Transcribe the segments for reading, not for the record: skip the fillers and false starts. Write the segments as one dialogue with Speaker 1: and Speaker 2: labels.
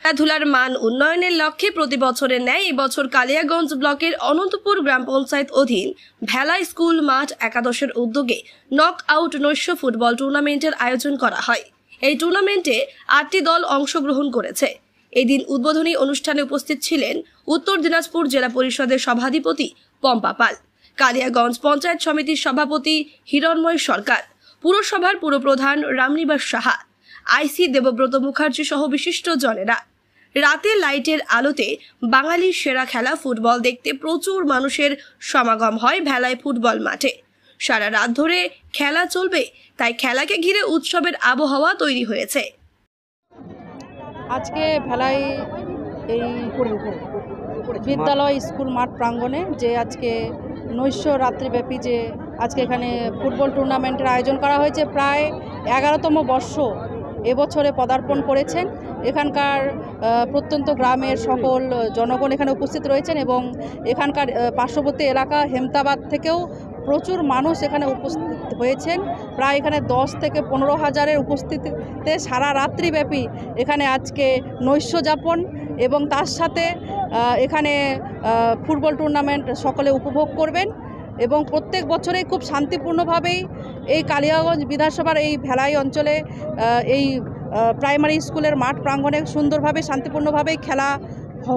Speaker 1: খেলাধুলার মান উন্নয়নের লক্ষ্যে প্রতি বছরের ন্যায় এবছর কালিয়াগঞ্জ ব্লকের অনন্তপুর গ্রাম পঞ্চায়েত অধীন ভেলা স্কুল মাঠ একাদশের উদ্যোগে নক আউট নৈশ ফুটবল টুর্নামেন্টের আয়োজন করা হয়। এই টুর্নামেন্টে 8টি দল অংশগ্রহণ করেছে। এদিন উদ্বোধনী অনুষ্ঠানে উপস্থিত ছিলেন উত্তর দিনাজপুর জেলা পরিষদের সভাধিপতি পম্পা পাল, কালিয়াগঞ্জ পঞ্চায়েত সমিতির সভাপতি হিরণময় সরকার, পুরসভার পুরপ্রধান রামনিবাস সাহা, আইসি দেবব্রত মুখার্জি সহ বিশিষ্ট জনেরা। রাতে লাইটের আলোতে বাঙালির সেরা খেলা ফুটবল দেখতে প্রচুর মানুষের সমাগম হয় ভেলায় ফুটবল মাঠে। সারা রাত ধরে খেলা চলবে, তাই খেলাকে ঘিরে উৎসবের আবহাওয়া তৈরি হয়েছে।
Speaker 2: আজকে ভেলায় এই বিদ্যালয় স্কুল মাঠ প্রাঙ্গণে যে আজকে নৈশ রাত্রিব্যাপী যে আজকে এখানে ফুটবল টুর্নামেন্টের আয়োজন করা হয়েছে, প্রায় 11তম বর্ষ এবছরে পদার্পণ করেছেন। এখানকার প্রত্যন্ত গ্রামের সকল জনগণ এখানে উপস্থিত রয়েছেন এবং এখানকার পার্শ্ববর্তী এলাকা হেমতাবাদ থেকেও প্রচুর মানুষ এখানে উপস্থিত হয়েছেন। প্রায় এখানে 10 থেকে 15 হাজারের উপস্থিতিতে সারা রাত্রিব্যাপী এখানে আজকে নৈশ যাপন এবং তার সাথে এখানে ফুটবল টুর্নামেন্ট সকলে উপভোগ করবেন এবং প্রত্যেক বছরেই খুব শান্তিপূর্ণভাবেই এই কালিয়াগঞ্জ বিধানসভার এই ভেলাই অঞ্চলে এই প্রাইমারি স্কুলের মাঠ প্রাঙ্গণে সুন্দরভাবে শান্তিপূর্ণভাবেই খেলা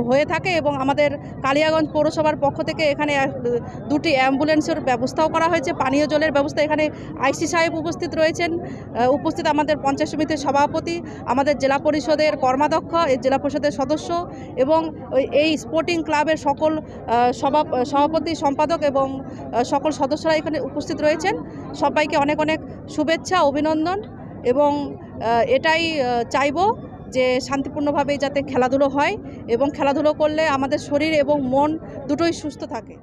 Speaker 2: হয়ে থাকে এবং আমাদের কালিয়াগঞ্জ পৌরসভার পক্ষ থেকে এখানে 2টি অ্যাম্বুলেন্সের ব্যবস্থাও করা হয়েছে, পানীয় জলের ব্যবস্থা। এখানে আইসি সাহেব উপস্থিত রয়েছেন, উপস্থিত আমাদের পঞ্চায়েত সমিতির সভাপতি, আমাদের জেলা পরিষদের কর্মাধ্যক্ষ, এই জেলা পরিষদের সদস্য এবং এই স্পোর্টিং ক্লাবের সকল সভাপতি, সম্পাদক এবং সকল সদস্যরা এখানে উপস্থিত রয়েছেন। সবাইকে অনেক অনেক শুভেচ্ছা, অভিনন্দন এবং এটাই চাইব যে শান্তিপূর্ণভাবে যাতে খেলাধুলো হয় এবং খেলাধুলো করলে আমাদের শরীর এবং মন দুটোই সুস্থ থাকে।